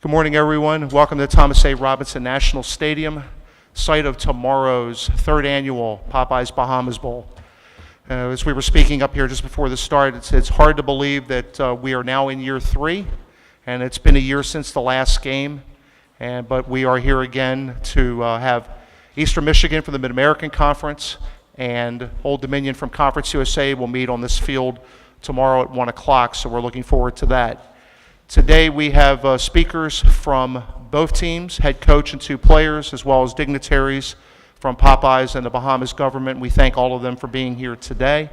Good morning, everyone. Welcome to Thomas A. Robinson National Stadium, site of tomorrow's third annual Popeyes Bahamas Bowl. As we were speaking up here just before the start, it's hard to believe that we are now in year 3, and it's been a year since the last game. But we are here again to have Eastern Michigan from the Mid-American Conference and Old Dominion from Conference USA will meet on this field tomorrow at 1 o'clock, so we're looking forward to that. Today we have speakers from both teams, head coach and 2 players, as well as dignitaries from Popeyes and the Bahamas government. We thank all of them for being here today.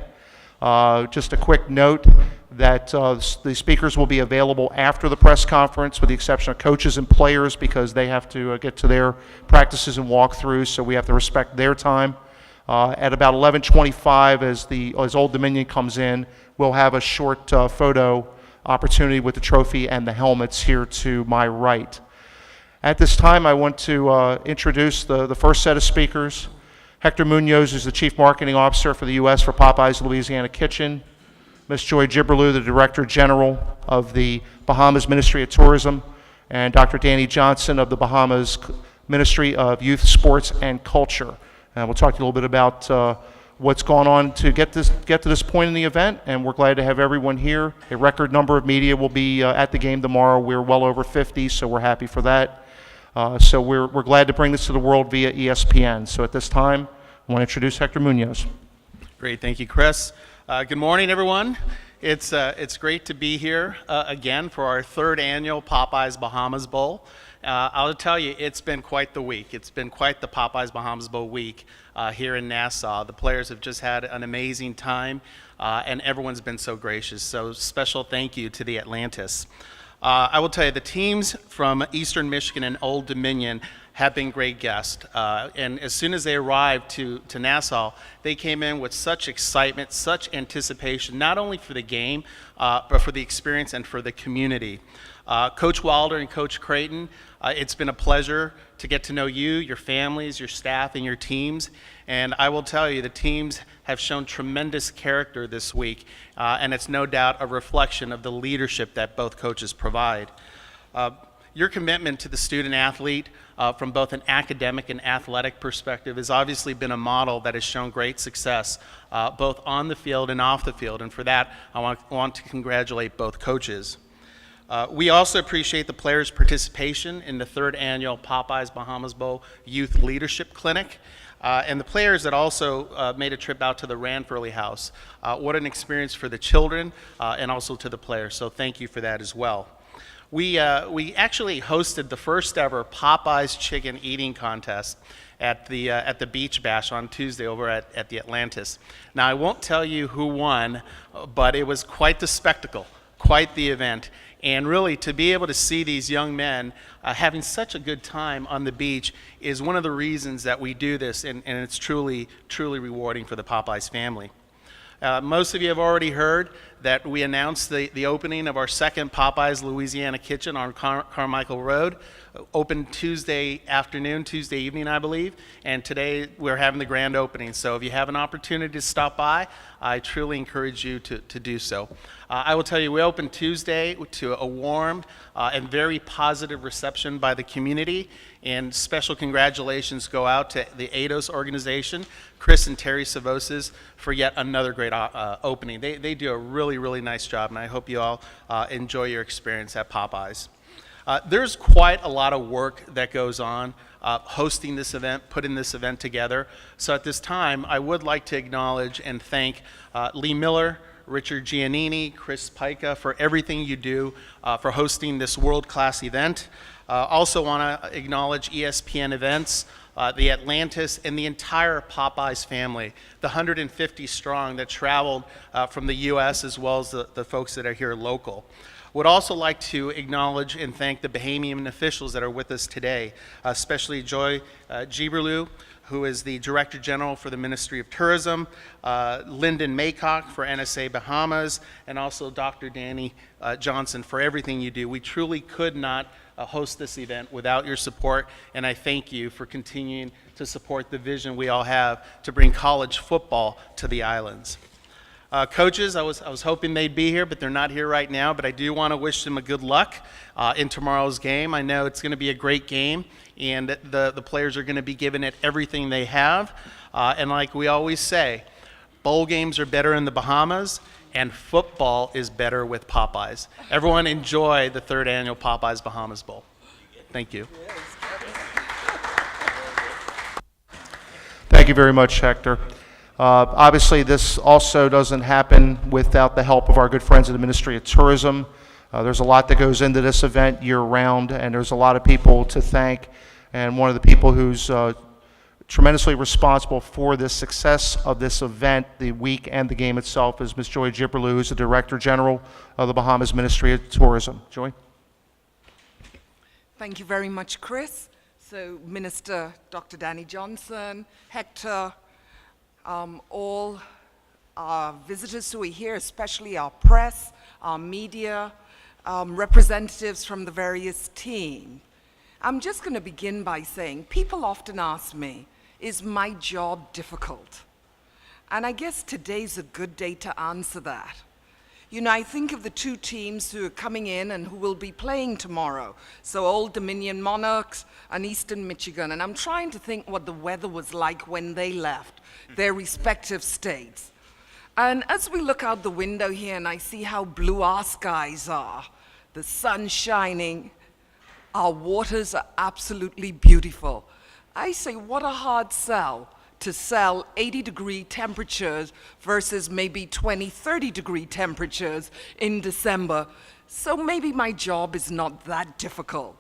Just a quick note that the speakers will be available after the press conference, with the exception of coaches and players, because they have to get to their practices and walkthroughs, so we have to respect their time. At about 11:25, as Old Dominion comes in, we'll have a short photo opportunity with the trophy and the helmets here to my right. At this time, I want to introduce the first set of speakers. Hector Munoz is the Chief Marketing Officer for the U.S. for Popeyes Louisiana Kitchen. Ms. Joy Gibberlew, the Director General of the Bahamas Ministry of Tourism, and Dr. Danny Johnson of the Bahamas Ministry of Youth, Sports, and Culture. And we'll talk to you a little bit about what's gone on to get to this point in the event, and we're glad to have everyone here. A record number of media will be at the game tomorrow. We're well over 50, so we're happy for that. So we're glad to bring this to the world via ESPN. So at this time, I want to introduce Hector Munoz. Great, thank you, Chris. Good morning, everyone. It's great to be here again for our 3rd annual Popeyes Bahamas Bowl. I'll tell you, it's been quite the week. It's been quite the Popeyes Bahamas Bowl week here in Nassau. The players have just had an amazing time, and everyone's been so gracious. So special thank you to the Atlantis. I will tell you, the teams from Eastern Michigan and Old Dominion have been great guests. And as soon as they arrived to Nassau, they came in with such excitement, such anticipation, not only for the game, but for the experience and for the community. Coach Wilder and Coach Creighton, it's been a pleasure to get to know you, your families, your staff, and your teams. And I will tell you, the teams have shown tremendous character this week, and it's no doubt a reflection of the leadership that both coaches provide. Your commitment to the student athlete from both an academic and athletic perspective has obviously been a model that has shown great success both on the field and off the field, and for that I want to congratulate both coaches. We also appreciate the players' participation in the 3rd annual Popeyes Bahamas Bowl Youth Leadership Clinic, and the players that also made a trip out to the Ranfurly House. What an experience for the children and also to the players, so thank you for that as well. We actually hosted the first ever Popeyes Chicken Eating Contest at the Beach Bash on Tuesday over at the Atlantis. Now, I won't tell you who won, but it was quite the spectacle, quite the event. And really, to be able to see these young men having such a good time on the beach is one of the reasons that we do this, and it's truly, truly rewarding for the Popeyes family. Most of you have already heard that we announced the opening of our 2nd Popeyes Louisiana Kitchen on Carmichael Road. Opened Tuesday afternoon, Tuesday evening, I believe, and today we're having the grand opening. So if you have an opportunity to stop by, I truly encourage you to do so. I will tell you, we opened Tuesday to a warm and very positive reception by the community, and special congratulations go out to the ADOS organization, Chris and Terry Savoses, for yet another great opening. They do a really, really nice job, and I hope you all enjoy your experience at Popeyes. There's quite a lot of work that goes on hosting this event, putting this event together. So at this time, I would like to acknowledge and thank Lee Miller, Richard Giannini, Chris Pica for everything you do for hosting this world-class event. Also want to acknowledge ESPN Events, the Atlantis, and the entire Popeyes family, the 150 strong that traveled from the U.S. as well as the folks that are here local. Would also like to acknowledge and thank the Bahamian officials that are with us today, especially Joy Gibberlew, who is the Director General for the Ministry of Tourism, Lyndon Maycock for NSA-Bahamas, and also Dr. Danny Johnson for everything you do. We truly could not host this event without your support, and I thank you for continuing to support the vision we all have to bring college football to the islands. Coaches, I was hoping they'd be here, but they're not here right now. But I do want to wish them a good luck in tomorrow's game. I know it's going to be a great game, and the players are going to be giving it everything they have. And like we always say, bowl games are better in the Bahamas, and football is better with Popeyes. Everyone enjoy the 3rd annual Popeyes Bahamas Bowl. Thank you. Thank you very much, Hector. Obviously, this also doesn't happen without the help of our good friends at the Ministry of Tourism. There's a lot that goes into this event year-round, and there's a lot of people to thank. And one of the people who's tremendously responsible for the success of this event, the week and the game itself, is Ms. Joy Gibberlew, who's the Director General of the Bahamas Ministry of Tourism. Joy? Thank you very much, Chris. So, Minister Dr. Danny Johnson, Hector, all our visitors who are here, especially our press, our media, representatives from the various teams. I'm just going to begin by saying, people often ask me, is my job difficult? And I guess today's a good day to answer that. You know, I think of the 2 teams who are coming in and who will be playing tomorrow. So Old Dominion Monarchs and Eastern Michigan. And I'm trying to think what the weather was like when they left their respective states. And as we look out the window here and I see how blue our skies are, the sun shining, our waters are absolutely beautiful. I say, what a hard sell to sell 80-degree temperatures versus maybe 20, 30-degree temperatures in December. So maybe my job is not that difficult.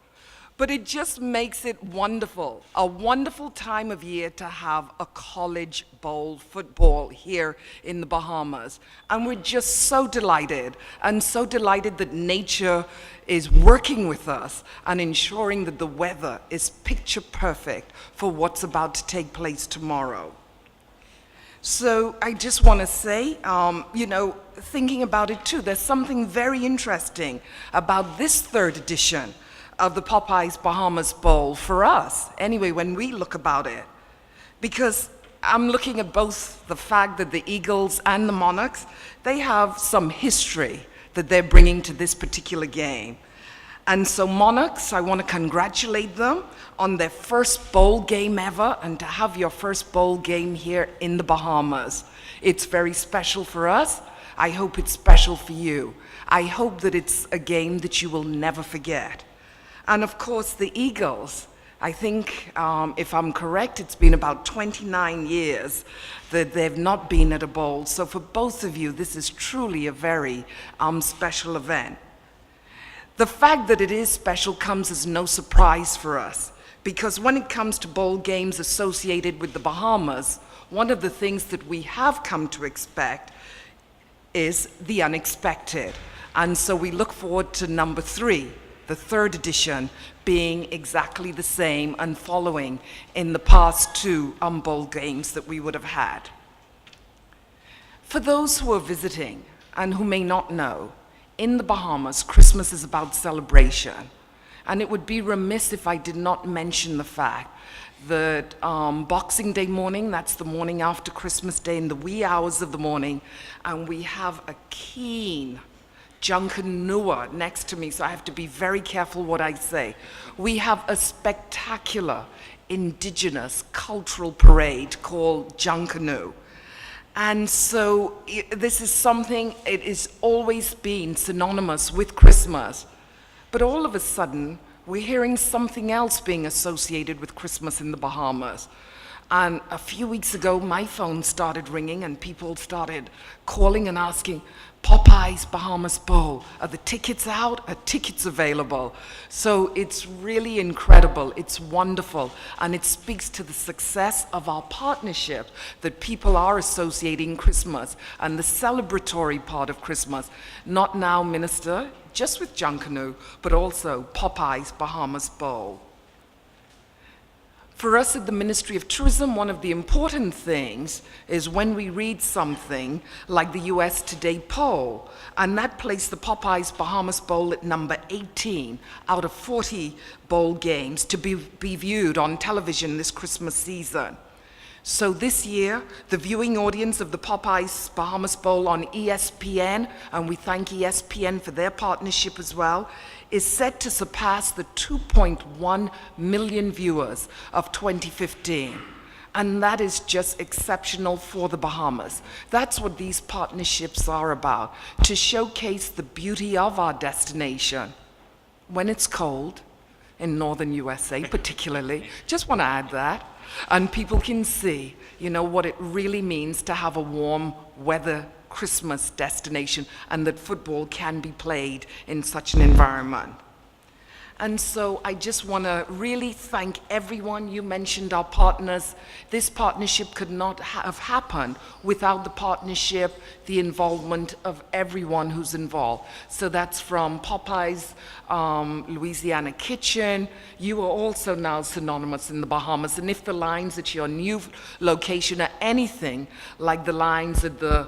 But it just makes it wonderful, a wonderful time of year to have a college bowl football here in the Bahamas. And we're just so delighted, and so delighted that nature is working with us and ensuring that the weather is picture perfect for what's about to take place tomorrow. So I just want to say, you know, thinking about it too, there's something very interesting about this 3rd edition of the Popeyes Bahamas Bowl for us, anyway, when we look about it. Because I'm looking at both the fact that the Eagles and the Monarchs, they have some history that they're bringing to this particular game. And so Monarchs, I want to congratulate them on their first bowl game ever, and to have your first bowl game here in the Bahamas. It's very special for us. I hope it's special for you. I hope that it's a game that you will never forget. And of course, the Eagles, I think, if I'm correct, it's been about 29 years that they've not been at a bowl. So for both of you, this is truly a very special event. The fact that it is special comes as no surprise for us, because when it comes to bowl games associated with the Bahamas, one of the things that we have come to expect is the unexpected. And so we look forward to number 3. The 3rd edition being exactly the same and following in the past 2 bowl games that we would have had. For those who are visiting and who may not know, in the Bahamas, Christmas is about celebration. And it would be remiss if I did not mention the fact that Boxing Day morning, that's the morning after Christmas Day, in the wee hours of the morning, and we have a keen Junkanua next to me, so I have to be very careful what I say. We have a spectacular indigenous cultural parade called Junkanu. And so this is something, it has always been synonymous with Christmas. But all of a sudden, we're hearing something else being associated with Christmas in the Bahamas. And a few weeks ago, my phone started ringing and people started calling and asking, Popeyes Bahamas Bowl, are the tickets out? Are tickets available? So it's really incredible, it's wonderful, and it speaks to the success of our partnership that people are associating Christmas and the celebratory part of Christmas, not now, Minister, just with Junkanu, but also Popeyes Bahamas Bowl. For us at the Ministry of Tourism, one of the important things is when we read something like the US Today poll, and that placed the Popeyes Bahamas Bowl at number 18 out of 40 bowl games to be viewed on television this Christmas season. So this year, the viewing audience of the Popeyes Bahamas Bowl on ESPN, and we thank ESPN for their partnership as well, is set to surpass the 2.1 million viewers of 2015. And that is just exceptional for the Bahamas. That's what these partnerships are about, to showcase the beauty of our destination when it's cold, in northern USA particularly. Just want to add that. And people can see, what it really means to have a warm weather Christmas destination, and that football can be played in such an environment. And so I just want to really thank everyone. You mentioned our partners. This partnership could not have happened without the partnership, the involvement of everyone who's involved. So that's from Popeyes, Louisiana Kitchen. You are also now synonymous in the Bahamas. And if the lines at your new location are anything like the lines at the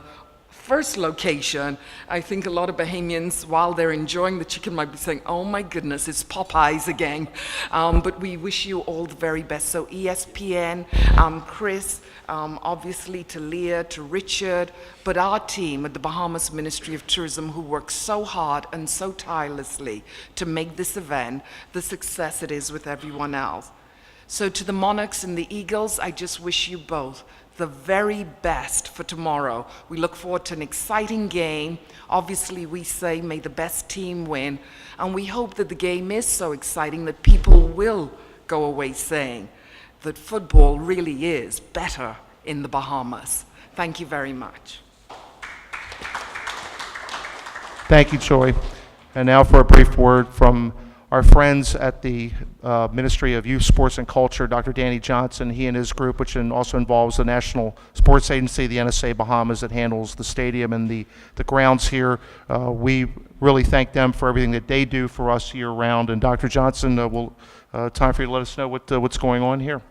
first location, I think a lot of Bahamians, while they're enjoying the chicken, might be saying, oh my goodness, it's Popeyes again. But we wish you all the very best. So ESPN, Chris, obviously to Leah, to Richard, but our team at the Bahamas Ministry of Tourism, who work so hard and so tirelessly to make this event the success it is with everyone else. So to the Monarchs and the Eagles, I just wish you both the very best for tomorrow. We look forward to an exciting game. Obviously, we say may the best team win, and we hope that the game is so exciting that people will go away saying that football really is better in the Bahamas. Thank you very much. Thank you, Joy. And now for a brief word from our friends at the Ministry of Youth, Sports, and Culture, Dr. Danny Johnson. He and his group, which also involves the National Sports Agency, the NSA-Bahamas, that handles the stadium and the grounds here. We really thank them for everything that they do for us year-round. And Dr. Johnson, time for you to let us know what's going on here.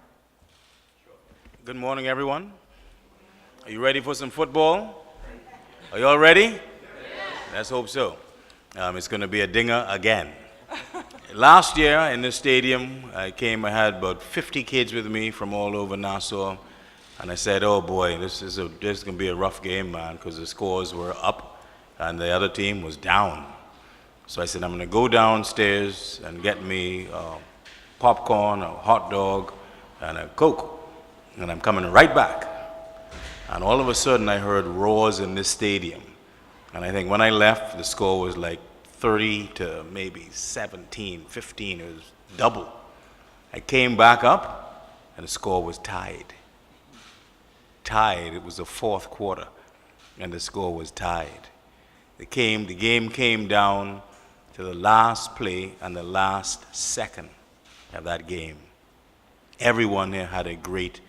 Good morning, everyone. Are you ready for some football? Are you all ready? Yes. Let's hope so. It's going to be a dinger again. Last year in the stadium, I had about 50 kids with me from all over Nassau, and I said, oh boy, this is going to be a rough game, man, because the scores were up and the other team was down. So I said, I'm going to go downstairs and get me popcorn, a hot dog, and a Coke, and I'm coming right back. And all of a sudden, I heard roars in this stadium, and I think when I left, the score was like 30 to maybe 17, 15, it was double. I came back up and the score was tied. It was the fourth quarter and the score was tied. The game came down to the last play and the last second of that game. Everyone here had a great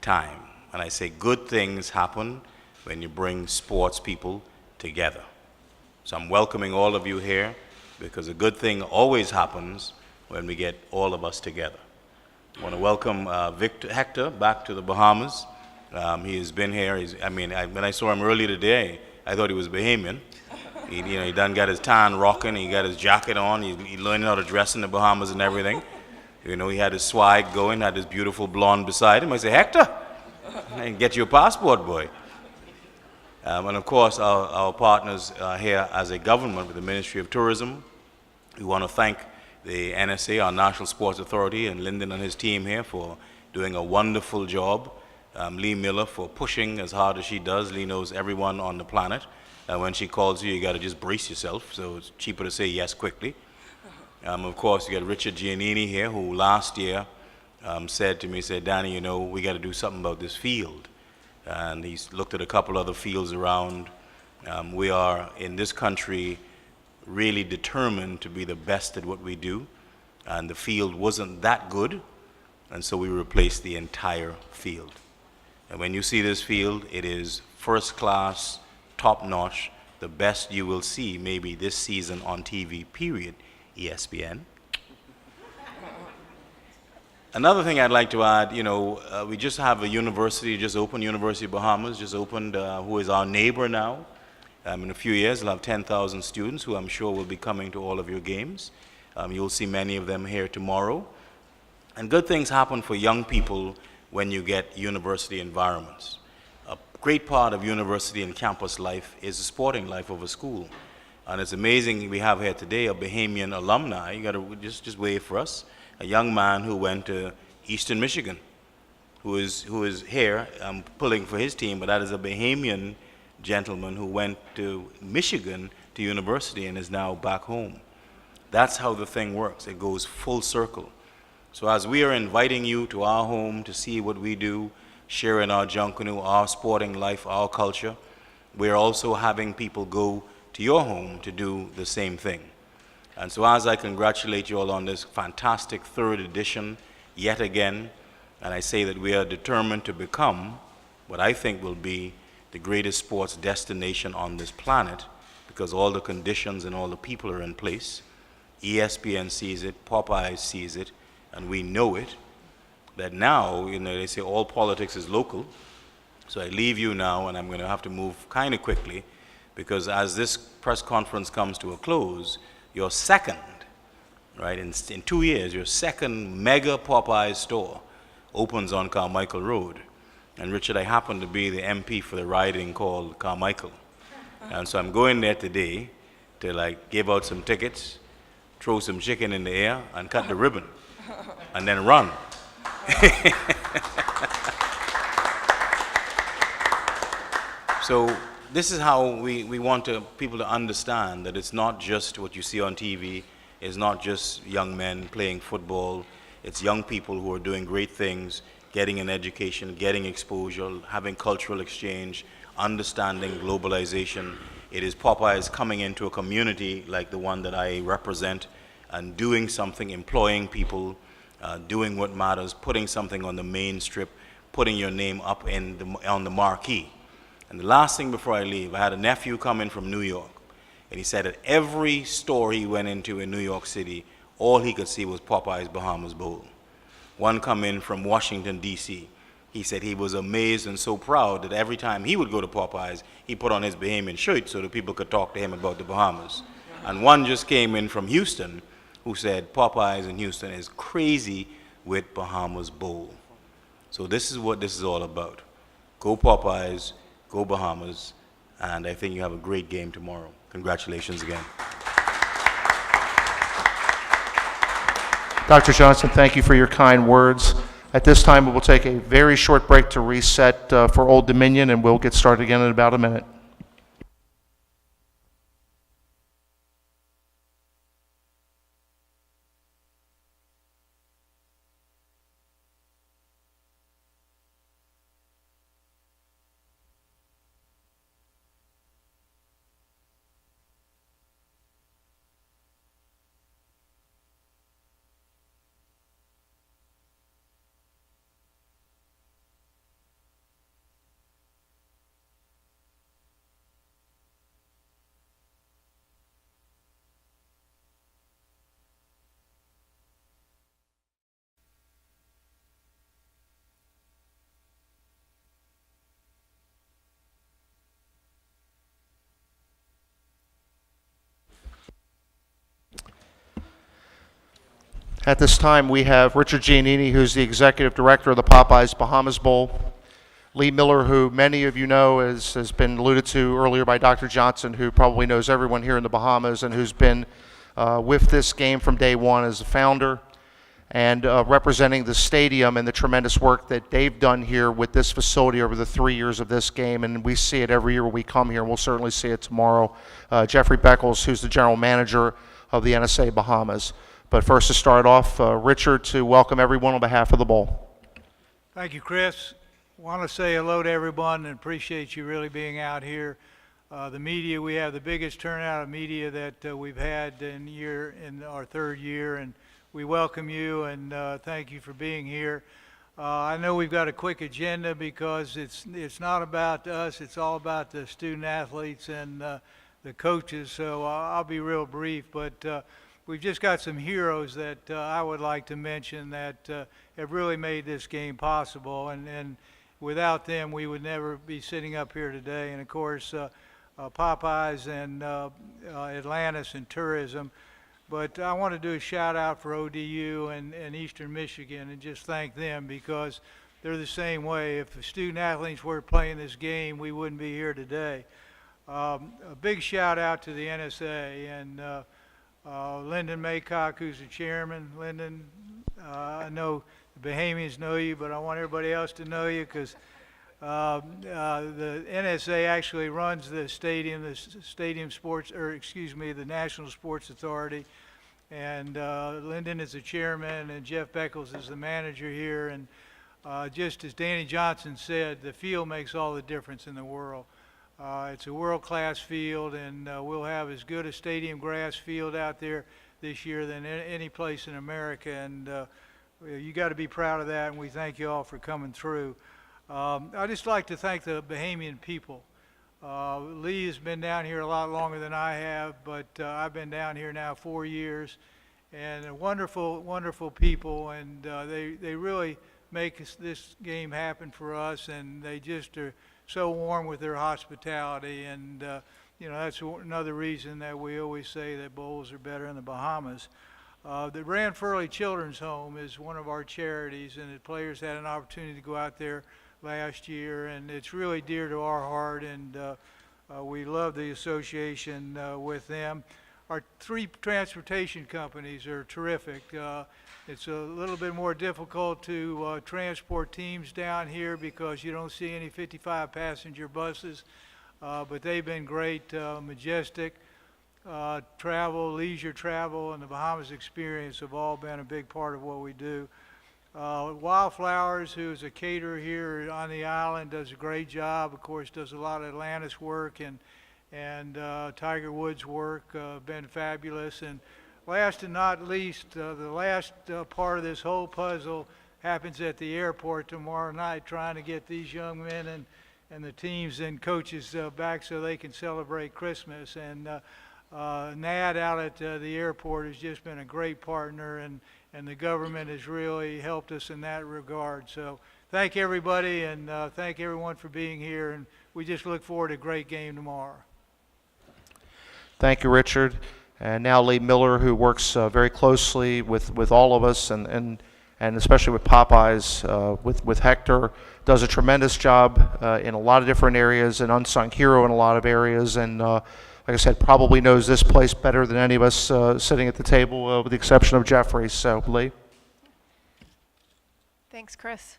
time. And I say good things happen when you bring sports people together. So I'm welcoming all of you here because a good thing always happens when we get all of us together. I want to welcome Hector back to the Bahamas. He has been here. When I saw him earlier today, I thought he was Bahamian. He done got his tan rocking. He got his jacket on. He learned how to dress in the Bahamas and everything. He had his swag going, had his beautiful blonde beside him. I say, Hector, get your passport, boy. And of course, our partners here as a government with the Ministry of Tourism. We want to thank the NSA, our National Sports Authority, and Lyndon and his team here for doing a wonderful job. Lee Miller for pushing as hard as she does. Lee knows everyone on the planet. When she calls you, you got to just brace yourself, so it's cheaper to say yes quickly. Of course, you got Richard Giannini here, who last year said to me, Danny, we got to do something about this field. And he's looked at a couple other fields around. We are, in this country, really determined to be the best at what we do. And the field wasn't that good, and so we replaced the entire field. And when you see this field, it is first class, top-notch, the best you will see maybe this season on TV, period, ESPN. Another thing I'd like to add, we just have a university, just opened, University of Bahamas, just opened, who is our neighbor now. In a few years, we'll have 10,000 students who I'm sure will be coming to all of your games. You'll see many of them here tomorrow. And good things happen for young people when you get university environments. A great part of university and campus life is the sporting life of a school. And it's amazing we have here today a Bahamian alumni. You got to just wait for us. A young man who went to Eastern Michigan, who is here pulling for his team, but that is a Bahamian gentleman who went to Michigan to university and is now back home. That's how the thing works. It goes full circle. So as we are inviting you to our home to see what we do, sharing our Junkanoo, our sporting life, our culture, we're also having people go to your home to do the same thing. And so as I congratulate you all on this fantastic third edition, yet again, and I say that we are determined to become what I think will be the greatest sports destination on this planet, because all the conditions and all the people are in place. ESPN sees it, Popeyes sees it, and we know it, that now, they say all politics is local. So I leave you now, and I'm going to have to move kind of quickly, because as this press conference comes to a close, your second, right, in 2 years, your second mega Popeyes store opens on Carmichael Road. And Richard, I happen to be the MP for the riding called Carmichael. And so I'm going there today to give out some tickets, throw some chicken in the air, and cut the ribbon, and then run. So this is how we want people to understand that it's not just what you see on TV, it's not just young men playing football, it's young people who are doing great things, getting an education, getting exposure, having cultural exchange, understanding globalization. It is Popeyes coming into a community like the one that I represent and doing something, employing people, doing what matters, putting something on the main strip, putting your name up on the marquee. And the last thing before I leave, I had a nephew come in from New York, and he said that every store he went into in New York City, all he could see was Popeyes Bahamas Bowl. One come in from Washington, D.C. He said he was amazed and so proud that every time he would go to Popeyes, he put on his Bahamian shirt so that people could talk to him about the Bahamas. And one just came in from Houston who said Popeyes in Houston is crazy with Bahamas Bowl. So this is what this is all about. Go Popeyes, go Bahamas, and I think you have a great game tomorrow. Congratulations again. Dr. Johnson, thank you for your kind words. At this time, we will take a very short break to reset for Old Dominion, and we'll get started again in about a minute. At this time, we have Richard Giannini, who's the Executive Director of the Popeyes Bahamas Bowl. Lee Miller, who many of you know has been alluded to earlier by Dr. Johnson, who probably knows everyone here in the Bahamas and who's been with this game from day one as a founder and representing the stadium and the tremendous work that they've done here with this facility over the 3 years of this game. And we see it every year when we come here, and we'll certainly see it tomorrow. Jeffrey Beckles, who's the General Manager of the NSA-Bahamas. But first to start off, Richard, to welcome everyone on behalf of the Bowl. Thank you, Chris. I want to say hello to everyone and appreciate you really being out here. The media, we have the biggest turnout of media that we've had in our third year, and we welcome you and thank you for being here. I know we've got a quick agenda because it's not about us, it's all about the student athletes and the coaches, so I'll be real brief, but we've just got some heroes that I would like to mention that have really made this game possible, and without them we would never be sitting up here today. And of course Popeyes and Atlantis and tourism. But I want to do a shout out for ODU and Eastern Michigan and just thank them because they're the same way. If the student athletes were playing this game, we wouldn't be here today. A big shout out to the NSA and Lyndon Maycock, who's the chairman. Lyndon, I know the Bahamians know you, but I want everybody else to know you because the NSA actually runs the stadium, the National Sports Authority. And Lyndon is the chairman, and Jeff Beckles is the manager here. And just as Danny Johnson said, the field makes all the difference in the world. It's a world-class field, and we'll have as good a stadium grass field out there this year than any place in America. And you got to be proud of that, and we thank you all for coming through. I'd just like to thank the Bahamian people. Lee has been down here a lot longer than I have, but I've been down here now 4 years, and they're wonderful, wonderful people, and they really make this game happen for us, and they just are so warm with their hospitality, and you know, that's another reason that we always say that bowls are better in the Bahamas. The Rand Furley Children's Home is one of our charities, and the players had an opportunity to go out there last year, and it's really dear to our heart, and we love the association with them. Our 3 transportation companies are terrific. It's a little bit more difficult to transport teams down here because you don't see any 55 passenger buses, but they've been great. Majestic travel, leisure travel, and the Bahamas Experience have all been a big part of what we do. Wildflowers, who is a caterer here on the island, does a great job. Of course, does a lot of Atlantis work and Tiger Woods work, been fabulous. And last and not least, the last part of this whole puzzle happens at the airport tomorrow night, trying to get these young men and the teams and coaches back so they can celebrate Christmas. And NAD out at the airport has just been a great partner, and the government has really helped us in that regard. So thank everybody, and thank everyone for being here, and we just look forward to a great game tomorrow. Thank you, Richard. And now Lee Miller, who works very closely with all of us, and especially with Popeyes, with Hector, does a tremendous job in a lot of different areas, an unsung hero in a lot of areas, and like I said, probably knows this place better than any of us sitting at the table, with the exception of Jeffrey. So, Lee. Thanks, Chris.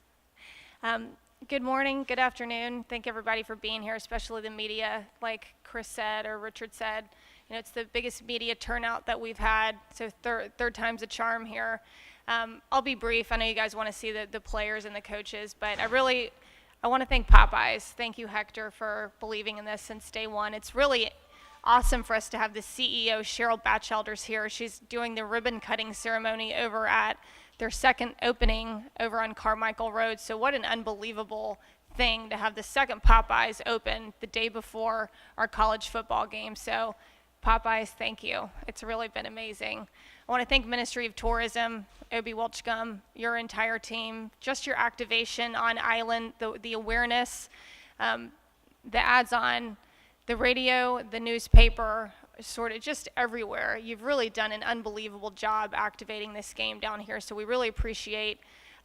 Good morning, good afternoon. Thank everybody for being here, especially the media. Like Chris said, or Richard said, you know, it's the biggest media turnout that we've had, so third time's a charm here. I'll be brief. I know you guys want to see the players and the coaches, but I want to thank Popeyes. Thank you, Hector, for believing in this since day one. It's really awesome for us to have the CEO, Cheryl Batchelder's here. She's doing the ribbon cutting ceremony over at their second opening over on Carmichael Road. So what an unbelievable thing to have the second Popeyes open the day before our college football game. So Popeyes, thank you. It's really been amazing. I want to thank Ministry of Tourism, Obie Welchcomb, your entire team, just your activation on island, the awareness, the ads on the radio, the newspaper, sort of just everywhere. You've really done an unbelievable job activating this game down here, so we really appreciate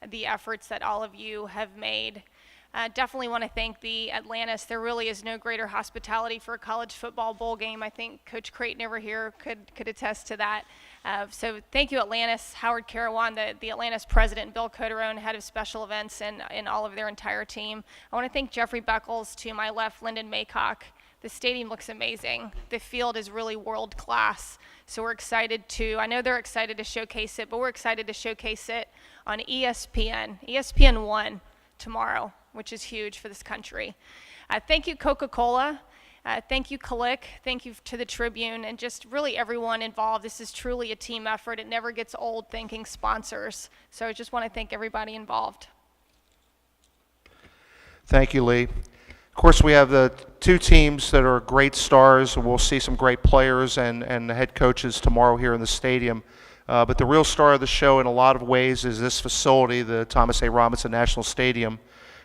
the efforts that all of you have made. Definitely want to thank the Atlantis. There really is no greater hospitality for a college football bowl game. I think Coach Creighton over here could attest to that. So thank you, Atlantis, Howard Carawan, the Atlantis president, Bill Coderone, head of special events, and all of their entire team. I want to thank Jeffrey Beckles, to my left, Lyndon Maycock. The stadium looks amazing. The field is really world class. So we're excited I know they're excited to showcase it, but we're excited to showcase it on ESPN 1 tomorrow, which is huge for this country. Thank you, Coca-Cola. Thank you, Kalik. Thank you to the Tribune, and just really everyone involved. This is truly a team effort. It never gets old thanking sponsors. So I just want to thank everybody involved. Thank you, Lee. Of course, we have the 2 teams that are great stars. We'll see some great players and the head coaches tomorrow here in the stadium. But the real star of the show in a lot of ways is this facility, the Thomas A. Robinson National Stadium,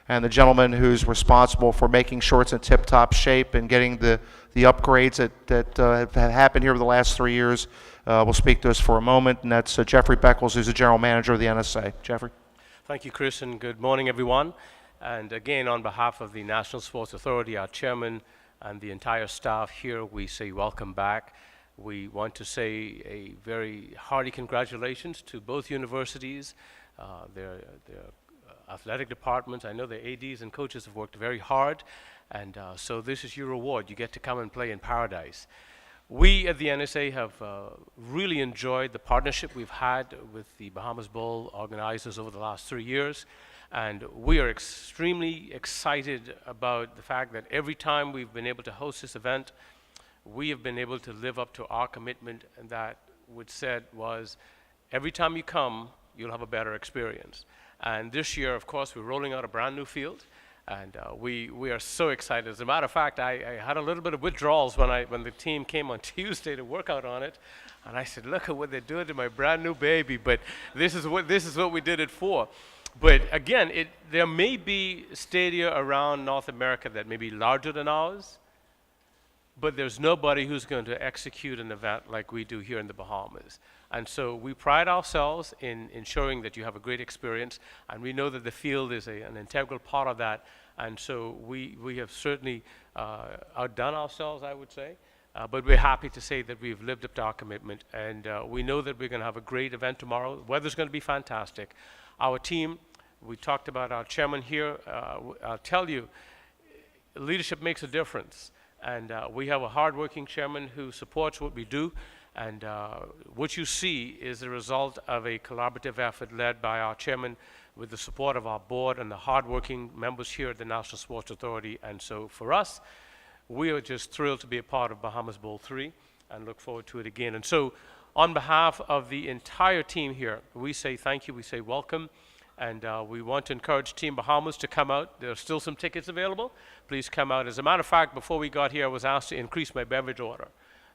and the gentleman who's responsible for making sure it's in tip-top shape and getting the upgrades that have happened here over the last 3 years. Will speak to us for a moment, and that's Jeffrey Beckles, who's the general manager of the NSA. Jeffrey. Thank you, Chris, and good morning, everyone. And again, on behalf of the National Sports Authority, our chairman, and the entire staff here, we say welcome back. We want to say a very hearty congratulations to both universities, their athletic departments. I know the ADs and coaches have worked very hard, and so this is your reward. You get to come and play in paradise. We at the NSA have really enjoyed the partnership we've had with the Bahamas Bowl organizers over the last 3 years, and we are extremely excited about the fact that every time we've been able to host this event, we have been able to live up to our commitment, and that what said was, every time you come, you'll have a better experience. And this year, of course, we're rolling out a brand new field. And we are so excited. As a matter of fact, I had a little bit of withdrawals when the team came on Tuesday to work out on it, and I said, "Look at what they're doing to my brand new baby." But this is what we did it for. But again, there may be stadia around North America that may be larger than ours, but there's nobody who's going to execute an event like we do here in the Bahamas. And so we pride ourselves in ensuring that you have a great experience, and we know that the field is an integral part of that. And so we have certainly outdone ourselves, I would say, but we're happy to say that we've lived up to our commitment, and we know that we're going to have a great event tomorrow. The weather's going to be fantastic. Our team, we talked about our chairman here. I'll tell you, leadership makes a difference. And we have a hardworking chairman who supports what we do. And what you see is the result of a collaborative effort led by our chairman with the support of our board and the hardworking members here at the National Sports Authority. And so for us, we are just thrilled to be a part of Bahamas Bowl 3 and look forward to it again. And so on behalf of the entire team here, we say thank you, we say welcome. And we want to encourage Team Bahamas to come out. There are still some tickets available. Please come out. As a matter of fact, before we got here, I was asked to increase my beverage order.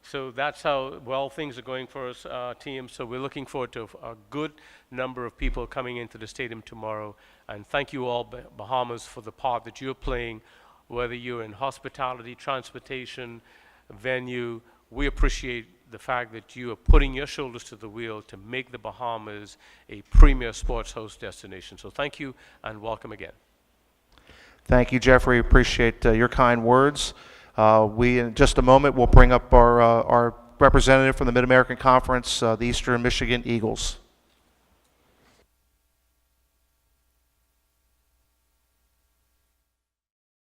So that's how well things are going for us, team. So we're looking forward to a good number of people coming into the stadium tomorrow. And thank you all, Bahamas, for the part that you're playing, whether you're in hospitality, transportation, venue. We appreciate the fact that you are putting your shoulders to the wheel to make the Bahamas a premier sports host destination. So thank you and welcome again. Thank you, Jeffrey. Appreciate your kind words. We, in just a moment, will bring up our representative from the Mid-American Conference, the Eastern Michigan Eagles.